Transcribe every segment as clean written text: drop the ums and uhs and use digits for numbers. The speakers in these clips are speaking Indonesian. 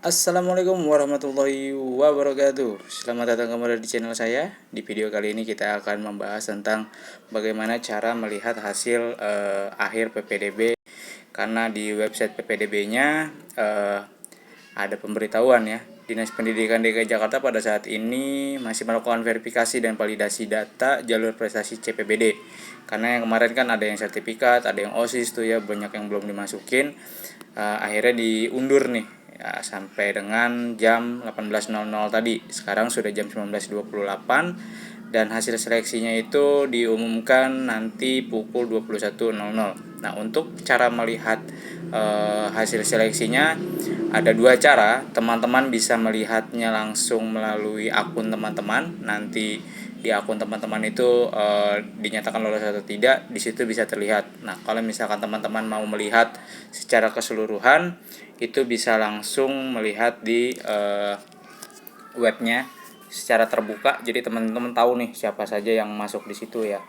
Assalamualaikum warahmatullahi wabarakatuh. Selamat datang kembali di channel saya. Di video kali ini kita akan membahas tentang bagaimana cara melihat hasil akhir PPDB. Karena di website PPDB-nya ada pemberitahuan ya. Dinas Pendidikan DKI Jakarta pada saat ini masih melakukan verifikasi dan validasi data jalur prestasi CPBD. Karena yang kemarin kan ada yang sertifikat, ada yang OSIS tuh ya, banyak yang belum dimasukin. Akhirnya diundur nih ya, sampai dengan jam 18.00 tadi. Sekarang sudah jam 19.28 dan hasil seleksinya itu diumumkan nanti pukul 21.00. Nah, untuk cara melihat hasil seleksinya ada dua cara. Teman-teman bisa melihatnya langsung melalui akun teman-teman. Nanti di akun teman-teman itu dinyatakan lolos atau tidak, di situ bisa terlihat. Nah, kalau misalkan teman-teman mau melihat secara keseluruhan, itu bisa langsung melihat di webnya secara terbuka. Jadi teman-teman tahu nih siapa saja yang masuk di situ ya.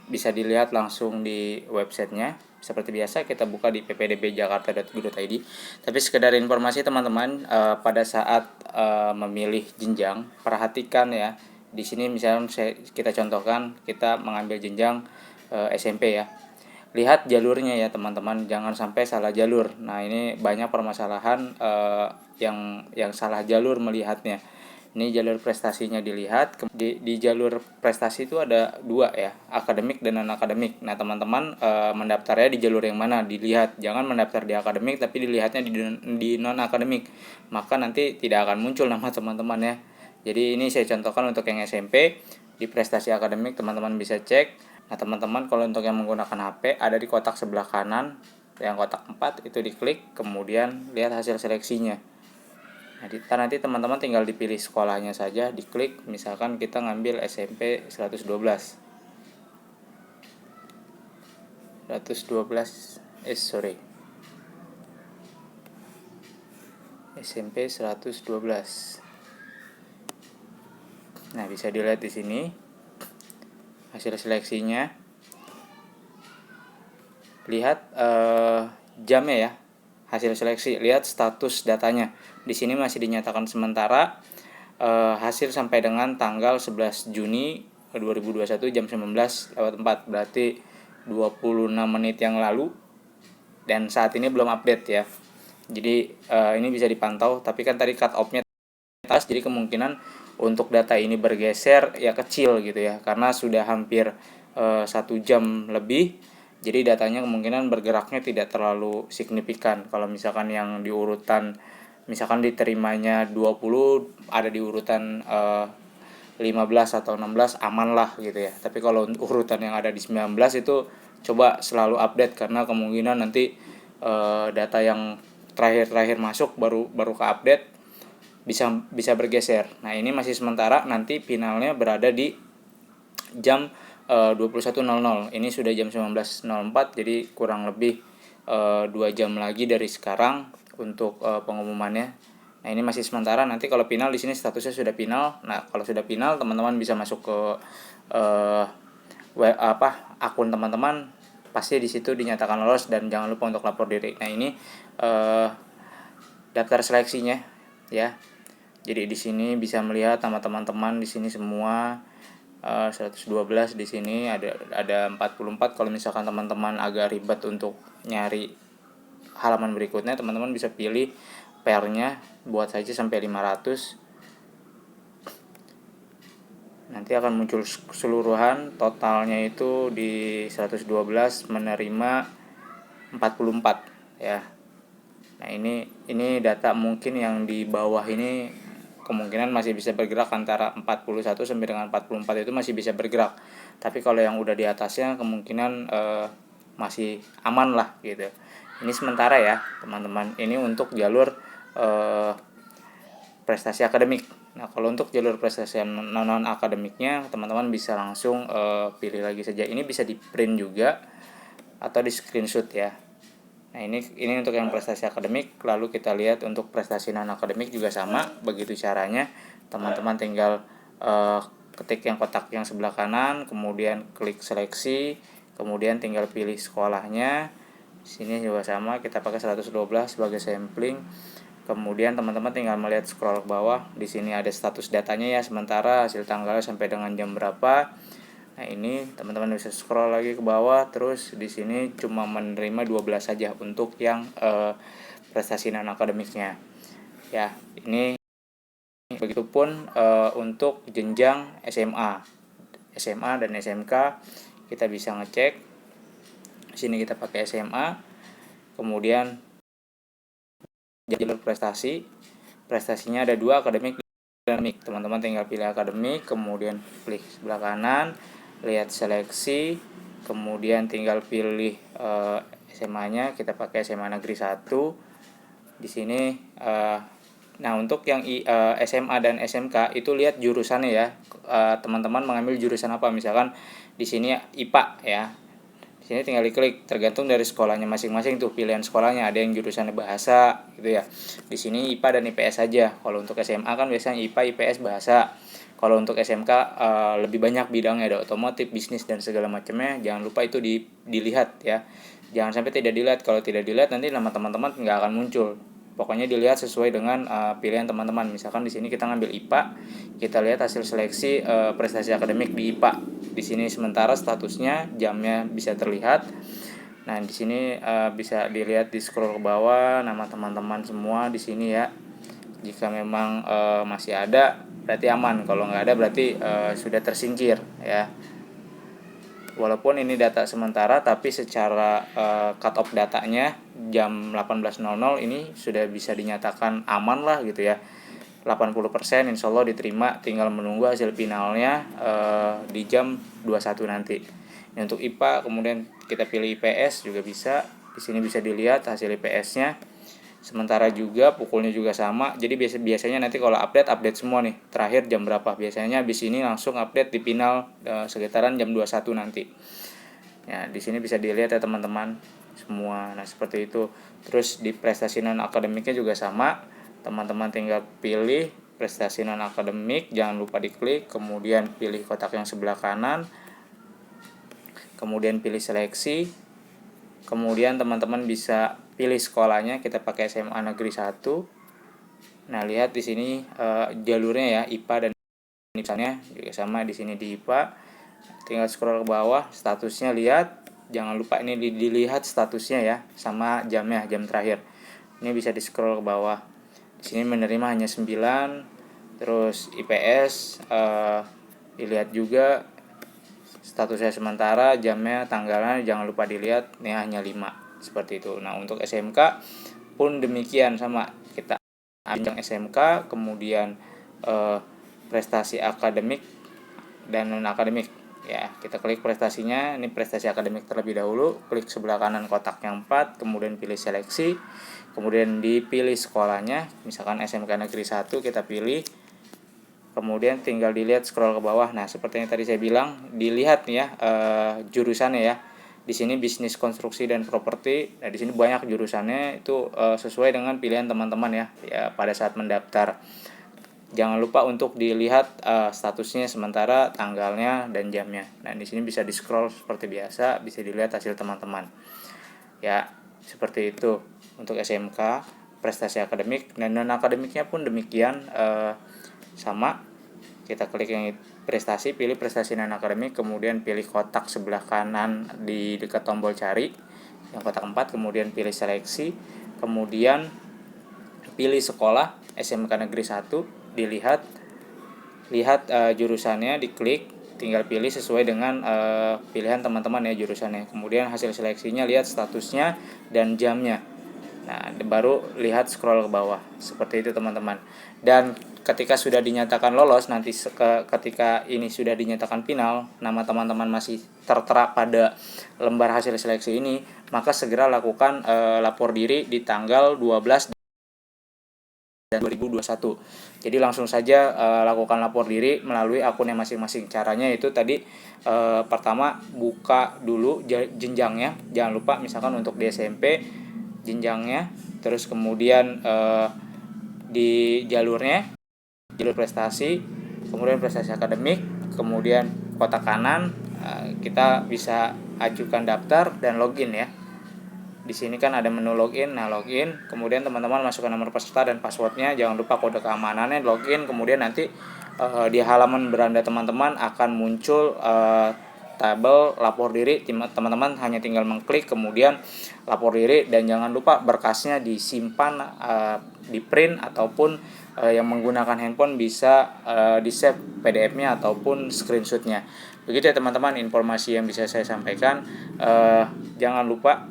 Bisa dilihat langsung di websitenya. Seperti biasa kita buka di ppdbjakarta.go.id. Tapi sekedar informasi teman-teman, pada saat memilih jenjang, perhatikan ya. Di sini misalnya kita contohkan kita mengambil jenjang SMP ya. Lihat jalurnya ya teman-teman, jangan sampai salah jalur. Nah, ini banyak permasalahan yang salah jalur melihatnya. Ini jalur prestasinya dilihat. Di jalur prestasi itu ada dua ya, akademik dan non akademik. Nah, teman-teman mendaftarnya di jalur yang mana dilihat. Jangan mendaftar di akademik tapi dilihatnya di non akademik, maka nanti tidak akan muncul nama teman-teman ya. Jadi ini saya contohkan untuk yang SMP. Di prestasi akademik teman-teman bisa cek. Nah, teman-teman kalau untuk yang menggunakan HP, ada di kotak sebelah kanan yang kotak 4 itu diklik, kemudian lihat hasil seleksinya. Nanti teman-teman tinggal dipilih sekolahnya saja, diklik. Misalkan kita ngambil SMP 112 SMP 112. Nah, bisa dilihat di sini hasil seleksinya. Lihat jamnya ya, hasil seleksi. Lihat status datanya. Di sini masih dinyatakan sementara. Hasil sampai dengan tanggal 11 Juni 2021 jam 19.04, berarti 26 menit yang lalu, dan saat ini belum update ya. Jadi ini bisa dipantau, tapi kan tadi cut off-nya atas, jadi kemungkinan untuk data ini bergeser ya kecil gitu ya, karena sudah hampir 1 jam lebih. Jadi datanya kemungkinan bergeraknya tidak terlalu signifikan. Kalau misalkan yang di urutan, misalkan diterimanya 20, ada di urutan 15 atau 16, aman lah gitu ya. Tapi kalau urutan yang ada di 19 itu coba selalu update, karena kemungkinan nanti data yang terakhir masuk baru ke update bisa bergeser. Nah, ini masih sementara, nanti finalnya berada di jam 21.00. Ini sudah jam 19.04, jadi kurang lebih 2 jam lagi dari sekarang untuk pengumumannya. Nah, ini masih sementara. Nanti kalau final, di sini statusnya sudah final. Nah, kalau sudah final, teman-teman bisa masuk ke akun teman-teman. Pasti di situ dinyatakan lolos dan jangan lupa untuk lapor diri. Nah, ini daftar seleksinya ya. Jadi di sini bisa melihat nama teman-teman di sini semua 112. Di sini ada 44. Kalau misalkan teman-teman agak ribet untuk nyari halaman berikutnya, teman-teman bisa pilih pairnya, buat saja sampai 500. Nanti akan muncul keseluruhan totalnya itu di 112 menerima 44 ya. Nah, ini data mungkin yang di bawah ini kemungkinan masih bisa bergerak antara 41 sampai dengan 44, itu masih bisa bergerak. Tapi kalau yang udah di atasnya kemungkinan masih aman lah gitu. Ini sementara ya teman-teman. Ini untuk jalur prestasi akademik. Nah, kalau untuk jalur prestasi non akademiknya, teman-teman bisa langsung pilih lagi saja. Ini bisa di print juga atau di screenshot ya. Nah, ini untuk yang prestasi akademik. Lalu kita lihat untuk prestasi non akademik juga sama, begitu caranya. Teman-teman tinggal ketik yang kotak yang sebelah kanan, kemudian klik seleksi, kemudian tinggal pilih sekolahnya. Sini juga sama, kita pakai 112 sebagai sampling. Kemudian teman-teman tinggal melihat scroll ke bawah. Di sini ada status datanya ya, sementara hasil tanggalnya sampai dengan jam berapa. Nah, ini teman-teman bisa scroll lagi ke bawah, terus di sini cuma menerima 12 saja untuk yang prestasi non akademiknya. Ya, ini begitupun untuk jenjang SMA. SMA dan SMK kita bisa ngecek. Di sini kita pakai SMA. Kemudian jalur prestasinya ada 2, akademik dan akademik. Teman-teman tinggal pilih akademik, kemudian klik sebelah kanan, lihat seleksi, kemudian tinggal pilih SMA-nya, kita pakai SMA Negeri 1. Di sini nah, untuk yang SMA dan SMK itu lihat jurusannya ya. Teman-teman mengambil jurusan apa? Misalkan di sini IPA ya. Di sini tinggal diklik, tergantung dari sekolahnya masing-masing tuh pilihan sekolahnya. Ada yang jurusannya bahasa gitu ya. Di sini IPA dan IPS saja. Kalau untuk SMA kan biasanya IPA, IPS, bahasa. Kalau untuk SMK lebih banyak bidangnya, ada otomotif, bisnis dan segala macamnya. Jangan lupa itu dilihat ya. Jangan sampai tidak dilihat. Kalau tidak dilihat nanti nama teman-teman nggak akan muncul. Pokoknya dilihat sesuai dengan pilihan teman-teman. Misalkan di sini kita ngambil IPA, kita lihat hasil seleksi prestasi akademik di IPA. Di sini sementara statusnya, jamnya bisa terlihat. Nah, di sini bisa dilihat di scroll ke bawah nama teman-teman semua di sini ya. Jika memang masih ada berarti aman, kalau nggak ada berarti sudah tersingkir ya. Walaupun ini data sementara, tapi secara cut off datanya jam 18.00 ini sudah bisa dinyatakan aman lah gitu ya. 80% insya Allah diterima, tinggal menunggu hasil finalnya di jam 21 nanti. Ini untuk IPA, kemudian kita pilih IPS juga bisa. Di sini bisa dilihat hasil IPS-nya. Sementara juga pukulnya juga sama. Jadi biasanya nanti kalau update semua nih. Terakhir jam berapa? Biasanya habis ini langsung update di final sekitaran jam 21 nanti. Ya, di sini bisa dilihat ya teman-teman semua. Nah, seperti itu. Terus di prestasi non akademiknya juga sama. Teman-teman tinggal pilih prestasi non akademik, jangan lupa diklik, kemudian pilih kotak yang sebelah kanan, kemudian pilih seleksi, kemudian teman-teman bisa pilih sekolahnya, kita pakai SMA Negeri 1. Nah, lihat di sini jalurnya ya, IPA dan misalnya juga sama di sini di IPA. Tinggal scroll ke bawah, statusnya lihat, jangan lupa ini dilihat statusnya ya, sama jamnya, jam terakhir. Ini bisa di scroll ke bawah. Di sini menerima hanya 9, terus IPS dilihat juga statusnya sementara, jamnya, tanggalnya jangan lupa dilihat, ini hanya 5 seperti itu. Nah, untuk SMK pun demikian sama, kita ambil SMK, kemudian prestasi akademik dan non akademik ya. Kita klik prestasinya, ini prestasi akademik terlebih dahulu, klik sebelah kanan kotak yang 4, kemudian pilih seleksi, kemudian dipilih sekolahnya, misalkan SMK Negeri 1 kita pilih, kemudian tinggal dilihat scroll ke bawah. Nah, seperti yang tadi saya bilang, dilihat ya jurusannya ya. Di sini bisnis konstruksi dan properti. Nah, di sini banyak jurusannya, itu sesuai dengan pilihan teman-teman ya pada saat mendaftar. Jangan lupa untuk dilihat statusnya sementara, tanggalnya dan jamnya. Nah, di sini bisa di-scroll seperti biasa, bisa dilihat hasil teman-teman. Ya, seperti itu untuk SMK, prestasi akademik, dan non akademiknya pun demikian sama. Kita klik yang prestasi, pilih prestasi non akademik, kemudian pilih kotak sebelah kanan di dekat tombol cari, yang kotak 4, kemudian pilih seleksi, kemudian pilih sekolah SMK Negeri 1, dilihat jurusannya, diklik, tinggal pilih sesuai dengan pilihan teman-teman ya jurusannya. Kemudian hasil seleksinya, lihat statusnya dan jamnya. Nah, baru lihat scroll ke bawah. Seperti itu teman-teman. Dan ketika sudah dinyatakan lolos, nanti ketika ini sudah dinyatakan final, nama teman-teman masih tertera pada lembar hasil seleksi ini, maka segera lakukan lapor diri di tanggal 12 dan 2021. Jadi langsung saja lakukan lapor diri melalui akunnya masing-masing. Caranya itu tadi pertama buka dulu jenjangnya. Jangan lupa misalkan untuk di SMP jenjangnya, terus kemudian di jalur prestasi, kemudian prestasi akademik, kemudian kotak kanan kita bisa ajukan daftar dan login ya. Di sini kan ada menu login. Nah, login, kemudian teman-teman masukkan nomor peserta dan passwordnya. Jangan lupa kode keamanannya, login. Kemudian nanti di halaman beranda teman-teman akan muncul tabel lapor diri. Teman-teman hanya tinggal mengklik kemudian lapor diri, dan jangan lupa berkasnya disimpan, di print, ataupun yang menggunakan handphone bisa di save PDF-nya ataupun screenshot-nya. Begitu ya teman-teman informasi yang bisa saya sampaikan. Jangan lupa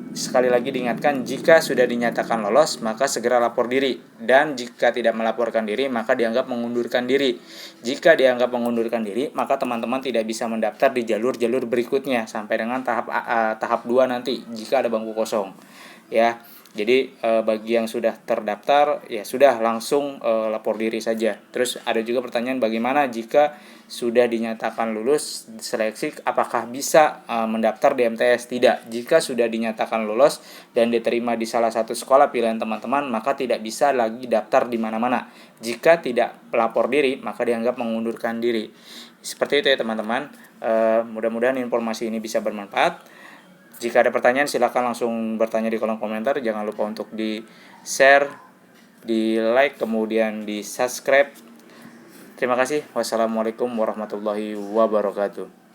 sekali lagi diingatkan, jika sudah dinyatakan lolos maka segera lapor diri, dan jika tidak melaporkan diri maka dianggap mengundurkan diri. Jika dianggap mengundurkan diri maka teman-teman tidak bisa mendaftar di jalur-jalur berikutnya sampai dengan tahap 2 nanti jika ada bangku kosong ya. Jadi bagi yang sudah terdaftar ya sudah langsung lapor diri saja. Terus ada juga pertanyaan, bagaimana jika sudah dinyatakan lulus seleksi, apakah bisa mendaftar di MTS? Tidak. Jika sudah dinyatakan lulus dan diterima di salah satu sekolah pilihan teman-teman, maka tidak bisa lagi daftar di mana-mana. Jika tidak lapor diri maka dianggap mengundurkan diri. Seperti itu ya teman-teman. Mudah-mudahan informasi ini bisa bermanfaat. Jika ada pertanyaan silakan langsung bertanya di kolom komentar. Jangan lupa untuk di share, di like, kemudian di subscribe. Terima kasih. Wassalamualaikum warahmatullahi wabarakatuh.